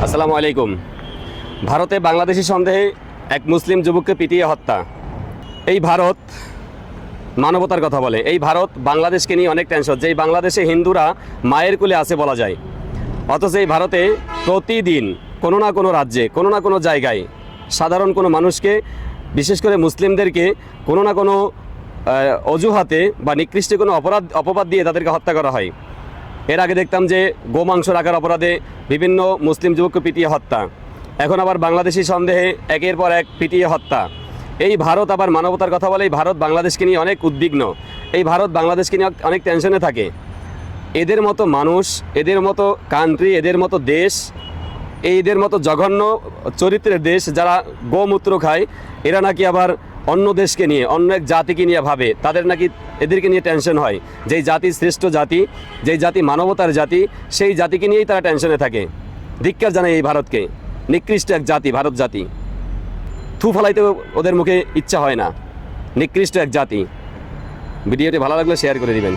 আসসালামু আলাইকুম। ভারতে বাংলাদেশি সন্দেহে এক মুসলিম যুবককে পিটিয়ে হত্যা। এই ভারত মানবতার কথা বলে, এই ভারত বাংলাদেশকে নিয়ে অনেক টেনশন, যেই বাংলাদেশে হিন্দুরা মায়ের কোলে আছে বলা যায়, অথচ এই ভারতে প্রতিদিন কোনো না কোনো রাজ্যে কোনো না কোনো জায়গায় সাধারণ কোনো মানুষকে, বিশেষ করে মুসলিমদেরকে কোনো না কোনো অজুহাতে বা নিকৃষ্ট কোনো অপবাদ দিয়ে তাদেরকে হত্যা করা হয়। এর আগে দেখতাম যে গোমাংস রাখার অপরাধে বিভিন্ন মুসলিম যুবককে পিটিয়ে হত্যা, এখন আবার বাংলাদেশি সন্দেহে একের পর এক পিটিয়ে হত্যা। এই ভারত আবার মানবতার কথা বলে, এই ভারত বাংলাদেশকে নিয়ে অনেক উদ্বিগ্ন, এই ভারত বাংলাদেশকে নিয়ে অনেক টেনশনে থাকে। এদের মতো মানুষ, এদের মতো কান্ট্রি, এদের মতো দেশ, এদের মতো জঘন্য চরিত্রের দেশ যারা গোমূত্র খায়, এরা নাকি আবার অন্য দেশকে নিয়ে, অন্য এক জাতিকে নিয়ে ভাবে, তাদের নাকি এদেরকে নিয়ে টেনশন হয়। যেই জাতি শ্রেষ্ঠ জাতি, যেই জাতি মানবতার জাতি, সেই জাতিকে নিয়েই তারা টেনশনে থাকে। ধিক্কার জানায় এই ভারতকে, নিকৃষ্ট এক জাতি ভারত জাতি, থু ফলাইতে ওদের মুখে ইচ্ছা হয় না, নিকৃষ্ট এক জাতি। ভিডিওটি ভালো লাগলে শেয়ার করে দিবেন।